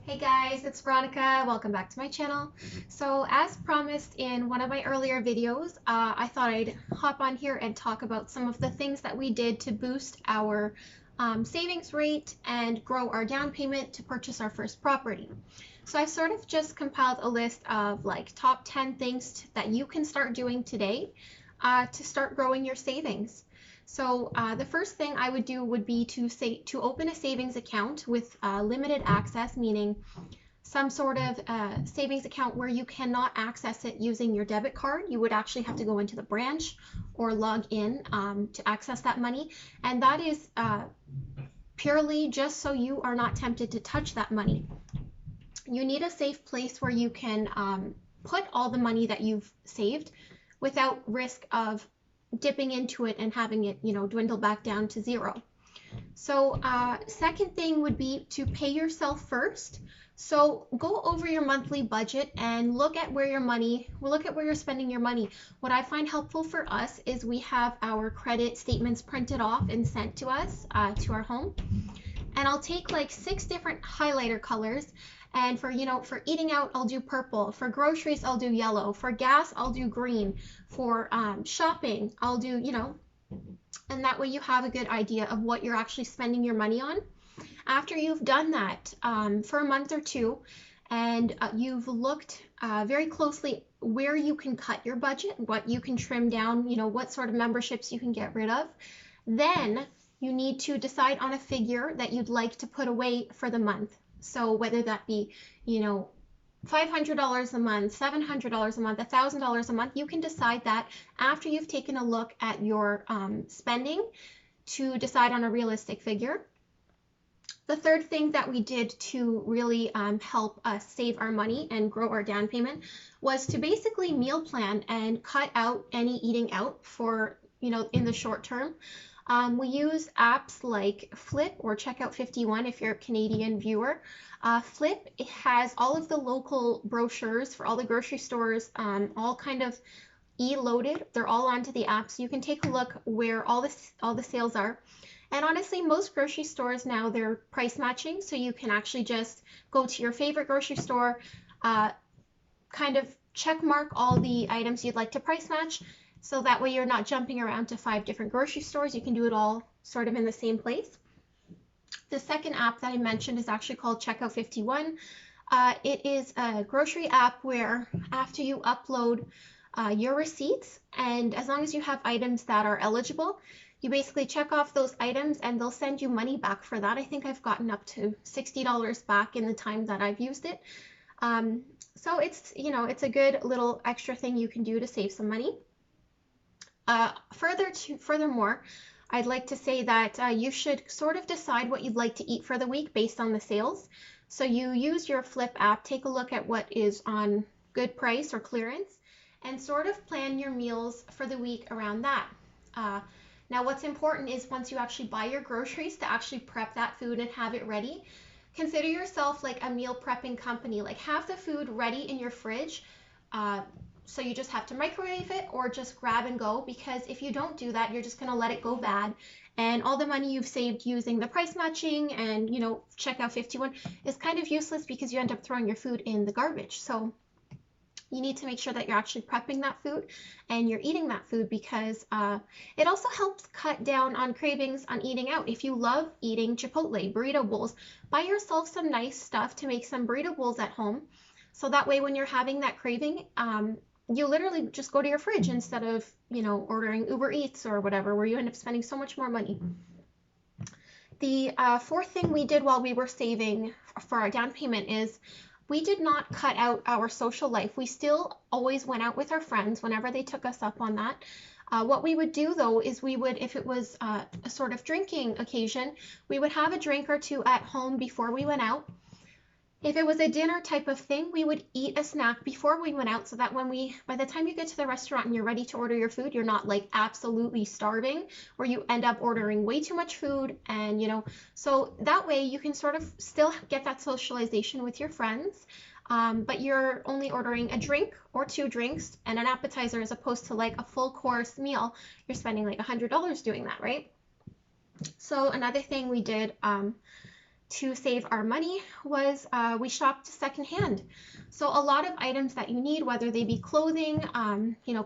Hey guys, it's Veronica. Welcome back to my channel. So as promised in one of my earlier videos, I thought I'd hop on here and talk about some of the things that we did to boost our savings rate and grow our down payment to purchase our first property. So I've sort of just compiled a list of like top 10 things that you can start doing today to start growing your savings. So the first thing I would do would be to open a savings account with limited access, meaning some sort of savings account where you cannot access it using your debit card. You would actually have to go into the branch or log in to access that money. And that is purely just so you are not tempted to touch that money. You need a safe place where you can put all the money that you've saved without risk of dipping into it and having it, dwindle back down to zero. So second thing would be to pay yourself first. So go over your monthly budget and look at where you're spending your money. What I find helpful for us is we have our credit statements printed off and sent to us to our home. And I'll take like 6 different highlighter colors. And for eating out, I'll do purple. For groceries, I'll do yellow. For gas, I'll do green. For shopping, I'll do, and that way you have a good idea of what you're actually spending your money on. After you've done that for a month or two, and you've looked very closely where you can cut your budget, what you can trim down, what sort of memberships you can get rid of, then you need to decide on a figure that you'd like to put away for the month. So whether that be, $500 a month, $700 a month, $1,000 a month, you can decide that after you've taken a look at your spending to decide on a realistic figure. The third thing that we did to really help us save our money and grow our down payment was to basically meal plan and cut out any eating out for, in the short term. We use apps like Flip or Checkout 51 if you're a Canadian viewer. Flip, it has all of the local brochures for all the grocery stores, all kind of e-loaded. They're all onto the app, so you can take a look where all the sales are. And honestly, most grocery stores now, they're price matching, so you can actually just go to your favorite grocery store, kind of check mark all the items you'd like to price match. So that way you're not jumping around to 5 different grocery stores. You can do it all sort of in the same place. The second app that I mentioned is actually called Checkout 51. It is a grocery app where after you upload your receipts, and as long as you have items that are eligible, you basically check off those items and they'll send you money back for that. I think I've gotten up to $60 back in the time that I've used it. So it's, it's a good little extra thing you can do to save some money. Furthermore, I'd like to say that you should sort of decide what you'd like to eat for the week based on the sales. So you use your Flip app, take a look at what is on good price or clearance, and sort of plan your meals for the week around that. Now what's important is once you actually buy your groceries to actually prep that food and have it ready. Consider yourself like a meal prepping company, like have the food ready in your fridge. So you just have to microwave it or just grab and go, because if you don't do that, you're just going to let it go bad. And all the money you've saved using the price matching and, Checkout 51 is kind of useless because you end up throwing your food in the garbage. So you need to make sure that you're actually prepping that food and you're eating that food, because it also helps cut down on cravings on eating out. If you love eating Chipotle, burrito bowls, buy yourself some nice stuff to make some burrito bowls at home. So that way when you're having that craving, you literally just go to your fridge instead of, ordering Uber Eats or whatever, where you end up spending so much more money. The fourth thing we did while we were saving for our down payment is we did not cut out our social life. We still always went out with our friends whenever they took us up on that. What we would do though is we would, if it was a sort of drinking occasion, we would have a drink or two at home before we went out. If it was a dinner type of thing, we would eat a snack before we went out, so that by the time you get to the restaurant and you're ready to order your food, you're not like absolutely starving, where you end up ordering way too much food. And so that way you can sort of still get that socialization with your friends, but you're only ordering a drink or 2 drinks and an appetizer, as opposed to like a full course meal. You're spending like $100 doing that, right? So another thing we did to save our money was we shopped secondhand. So a lot of items that you need, whether they be clothing,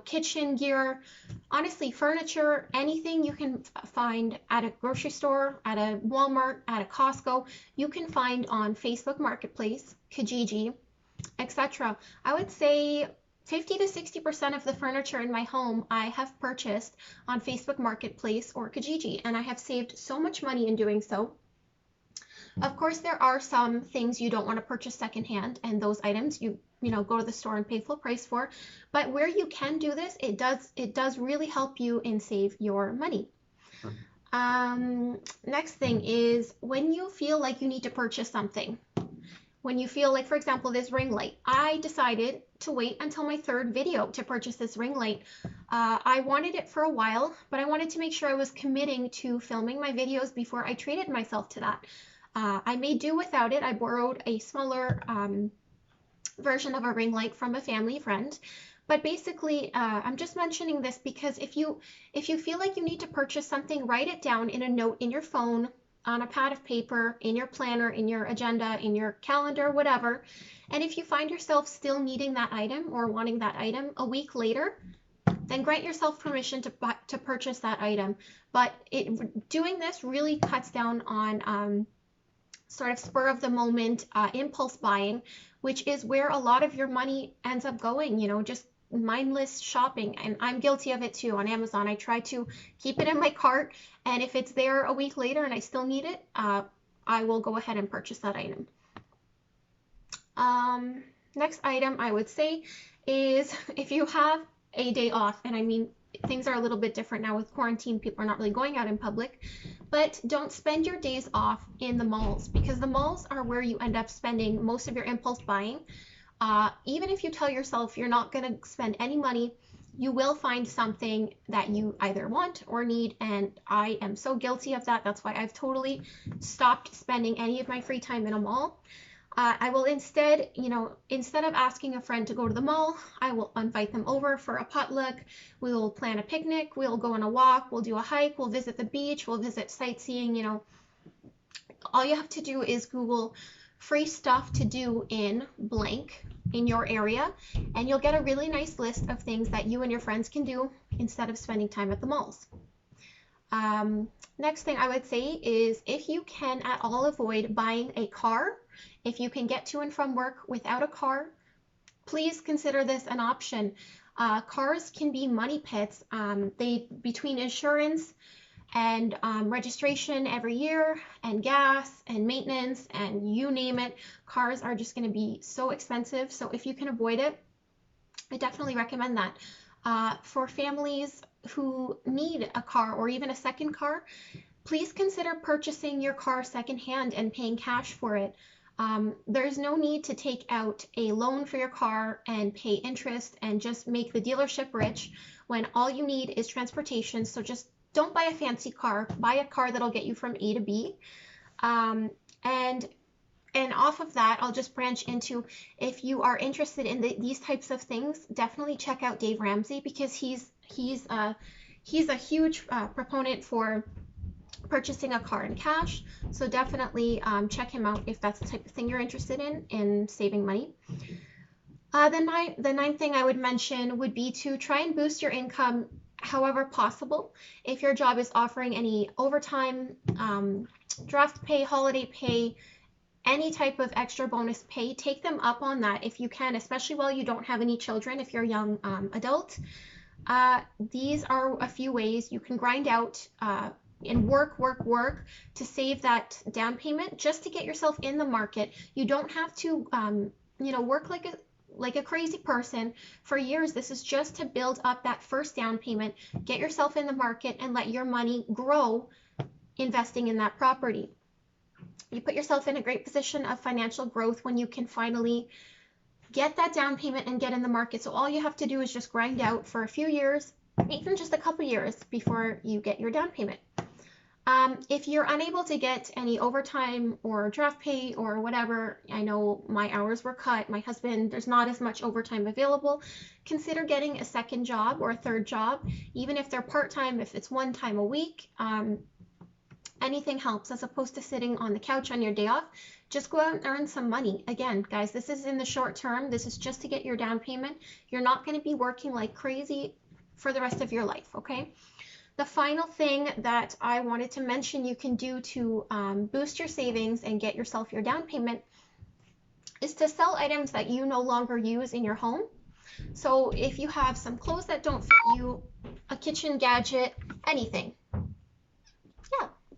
kitchen gear, honestly, furniture, anything you can find at a grocery store, at a Walmart, at a Costco, you can find on Facebook Marketplace, Kijiji, etc. I would say 50 to 60% of the furniture in my home I have purchased on Facebook Marketplace or Kijiji, and I have saved so much money in doing so. Of course, there are some things you don't want to purchase secondhand, and those items you go to the store and pay full price for. But where you can do this, it does really help you and save your money. Next thing is when you feel like you need to purchase something. When you feel like, for example, this ring light, I decided to wait until my third video to purchase this ring light. I wanted it for a while, but I wanted to make sure I was committing to filming my videos before I treated myself to that. I may do without it. I borrowed a smaller version of a ring light from a family friend. But basically, I'm just mentioning this because if you feel like you need to purchase something, write it down in a note in your phone, on a pad of paper, in your planner, in your agenda, in your calendar, whatever. And if you find yourself still needing that item or wanting that item a week later, then grant yourself permission to purchase that item. But doing this really cuts down on sort of spur of the moment impulse buying, which is where a lot of your money ends up going, just mindless shopping. And I'm guilty of it too on Amazon. I try to keep it in my cart, and if it's there a week later and I still need it, I will go ahead and purchase that item. Next item I would say is if you have a day off, and I mean things are a little bit different now with quarantine, people are not really going out in public, but don't spend your days off in the malls, because the malls are where you end up spending most of your impulse buying. Even if you tell yourself you're not going to spend any money, you will find something that you either want or need, and I am so guilty of that. That's why I've totally stopped spending any of my free time in a mall. I will instead of asking a friend to go to the mall, I will invite them over for a potluck. We will plan a picnic. We'll go on a walk. We'll do a hike. We'll visit the beach. We'll visit sightseeing. All you have to do is Google free stuff to do in blank in your area, and you'll get a really nice list of things that you and your friends can do instead of spending time at the malls. Next thing I would say is if you can at all avoid buying a car, if you can get to and from work without a car, please consider this an option. Cars can be money pits. Between insurance and registration every year and gas and maintenance and you name it, cars are just going to be so expensive. So if you can avoid it, I definitely recommend that. For families who need a car or even a second car, please consider purchasing your car secondhand and paying cash for it. There's no need to take out a loan for your car and pay interest and just make the dealership rich when all you need is transportation. So just don't buy a fancy car, buy a car that'll get you from A to B. And off of that, I'll just branch into, if you are interested in these types of things, definitely check out Dave Ramsey, because he's a huge proponent for purchasing a car in cash. So definitely check him out if that's the type of thing you're interested in saving money. The ninth thing I would mention would be to try and boost your income however possible. If your job is offering any overtime, draft pay, holiday pay, any type of extra bonus pay, take them up on that if you can, especially while you don't have any children, if you're a young adult. These are a few ways you can grind out and work to save that down payment just to get yourself in the market. You don't have to work like a crazy person for years. This is just to build up that first down payment, get yourself in the market, and let your money grow investing in that property. You put yourself in a great position of financial growth when you can finally get that down payment and get in the market. So all you have to do is just grind out for a few years, even just a couple years before you get your down payment. If you're unable to get any overtime or draft pay or whatever, I know my hours were cut, my husband, there's not as much overtime available, consider getting a second job or a third job, even if they're part-time, if it's one time a week. Anything helps as opposed to sitting on the couch on your day off. Just go out and earn some money. Again, guys, this is in the short term. This is just to get your down payment. You're not going to be working like crazy for the rest of your life, okay? The final thing that I wanted to mention you can do to boost your savings and get yourself your down payment is to sell items that you no longer use in your home. So if you have some clothes that don't fit you, a kitchen gadget, anything,